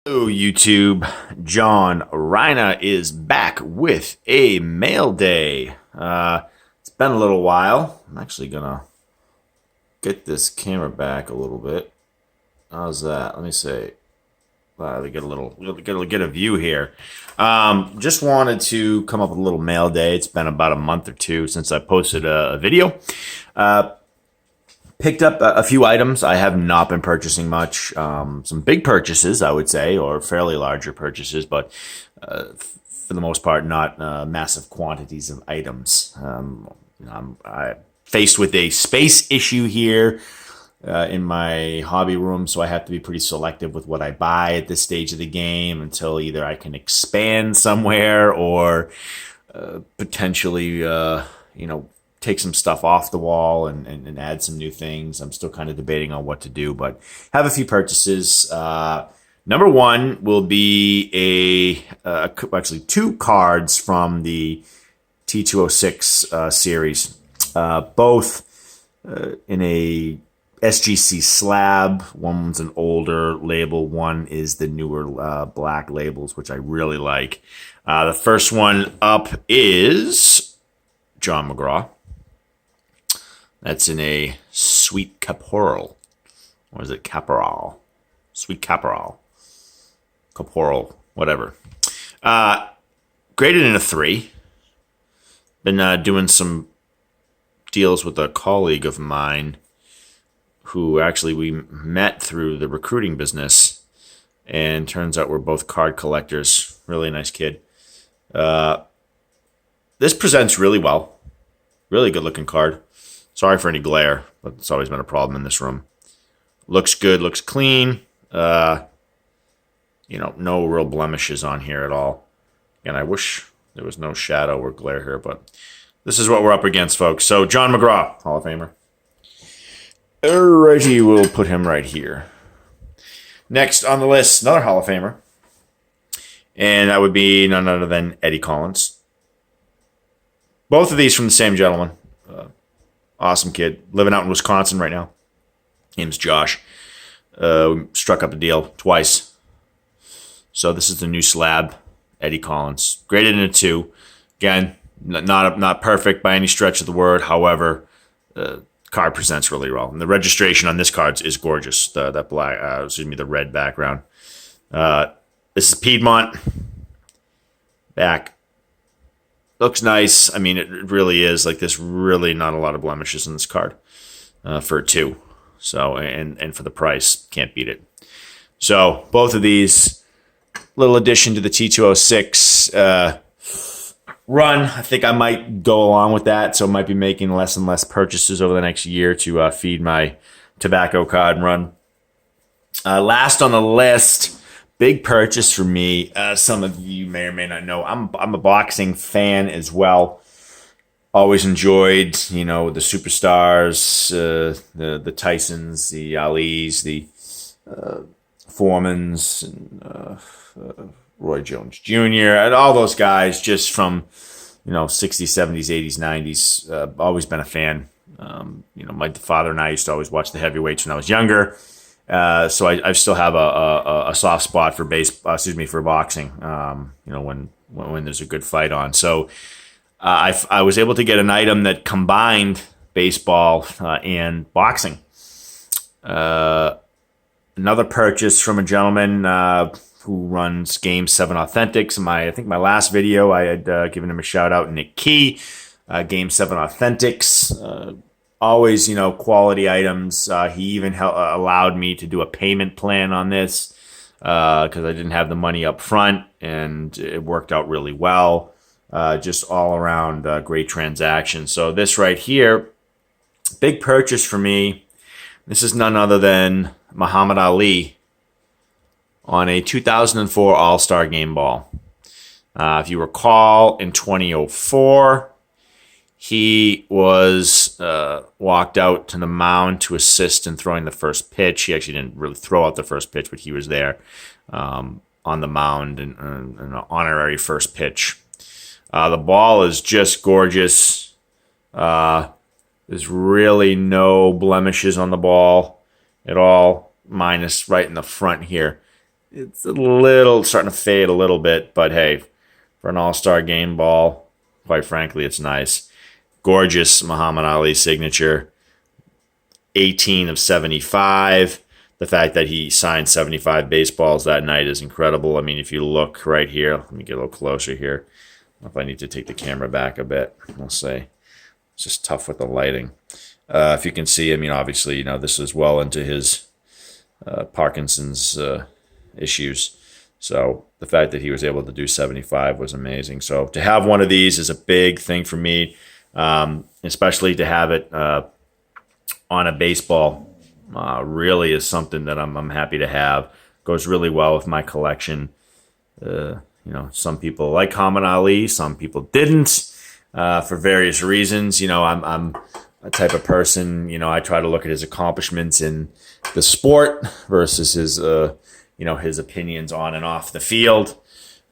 Hello, YouTube. John Reina is back with a mail day. It's been a little while. I'm actually gonna get this camera back a little bit. How's that? Let me see. Get a view here. Just wanted to come up with a little mail day. It's been about a month or two since I posted a video. Picked up a few items. I have not been purchasing much. Some big purchases, I would say, or fairly larger purchases, but for the most part, not massive quantities of items. I'm faced with a space issue here in my hobby room, so I have to be pretty selective with what I buy at this stage of the game until either I can expand somewhere or potentially, take some stuff off the wall and add some new things. I'm still kind of debating on what to do, but have a few purchases. Number one will be actually two cards from the T206 series, both in a SGC slab. One's an older label. One is the newer black labels, which I really like. The first one up is John McGraw. That's in a Sweet Caporal. Or is it Caporal? Sweet Caporal. Caporal, whatever. Graded in a 3. Been doing some deals with a colleague of mine who actually we met through the recruiting business. And turns out we're both card collectors. Really nice kid. This presents really well. Really good looking card. Sorry for any glare, but it's always been a problem in this room. Looks good, looks clean. No real blemishes on here at all. And I wish there was no shadow or glare here, but this is what we're up against, folks. So John McGraw, Hall of Famer. Alrighty, we'll put him right here. Next on the list, another Hall of Famer. And that would be none other than Eddie Collins. Both of these from the same gentleman. Awesome kid. Living out in Wisconsin right now. Name's Josh. We struck up a deal twice. So this is the new slab. Eddie Collins. Graded in a 2. Again, not perfect by any stretch of the word. However, card presents really well. And the registration on this card is gorgeous. The red background. This is Piedmont. Back. Looks nice. I mean, it really is. Like, there's really not a lot of blemishes in this card for a 2. So, and for the price, can't beat it. So, both of these, little addition to the T206 run. I think I might go along with that. So, I might be making less and less purchases over the next year to feed my tobacco card run. Last on the list. Big purchase for me. Some of you may or may not know. I'm a boxing fan as well. Always enjoyed, the superstars, the Tysons, the Alis, the Foremans, and Roy Jones Jr. and all those guys. Just from 60s, 70s, 80s, 90s. Always been a fan. My father and I used to always watch the heavyweights when I was younger. So I still have a soft spot for for boxing. When there's a good fight on. So I was able to get an item that combined baseball and boxing. Another purchase from a gentleman who runs Game 7 Authentics. I think my last video I had given him a shout out. Nick Key, Game 7 Authentics. Always, quality items. He even allowed me to do a payment plan on this because I didn't have the money up front, and it worked out really well. Just all around great transaction. So this right here, big purchase for me. This is none other than Muhammad Ali on a 2004 All-Star Game ball. If you recall, in 2004... he was walked out to the mound to assist in throwing the first pitch. He actually didn't really throw out the first pitch, but he was there on the mound in an honorary first pitch. The ball is just gorgeous. There's really no blemishes on the ball at all, minus right in the front here. it's a little starting to fade a little bit, but hey, for an all-star game ball, quite frankly, it's nice. Gorgeous Muhammad Ali signature, 18 of 75. The fact that he signed 75 baseballs that night is incredible. I mean, if you look right here, let me get a little closer here. I don't know if I need to take the camera back a bit. We'll see. It's just tough with the lighting. If you can see, I mean, obviously, this is well into his Parkinson's issues. So the fact that he was able to do 75 was amazing. So to have one of these is a big thing for me, especially to have it on a baseball. Really is something that I'm happy to have. Goes really well with my collection. Some people like Muhammad Ali, some people didn't, for various reasons. I'm a type of person. I try to look at his accomplishments in the sport versus his his opinions on and off the field,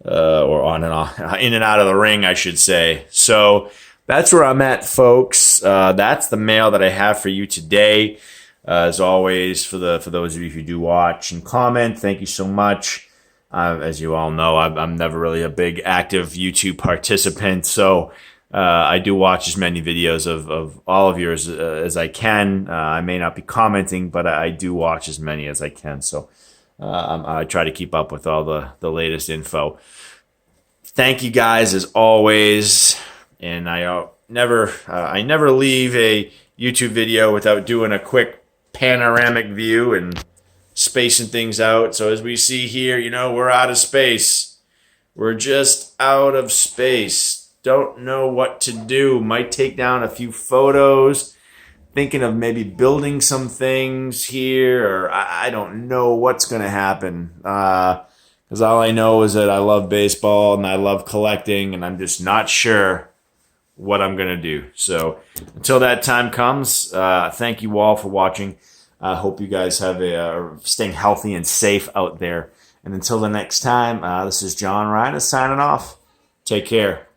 or on and off, in and out of the ring, I should say. So that's where I'm at, folks. That's the mail that I have for you today. As always, for those of you who do watch and comment, thank you so much. As you all know, I'm never really a big active YouTube participant, so I do watch as many videos of all of yours as I can. I may not be commenting, but I do watch as many as I can. So I try to keep up with all the latest info. Thank you guys as always, and I never leave a YouTube video without doing a quick panoramic view and spacing things out. So as we see here, we're out of space. We're just out of space. Don't know what to do. Might take down a few photos. Thinking of maybe building some things here, or I don't know what's going to happen. Because all I know is that I love baseball and I love collecting, and I'm just not sure what I'm going to do. So until that time comes, thank you all for watching. I hope you guys have staying healthy and safe out there. And until the next time, this is John Ryan signing off. Take care.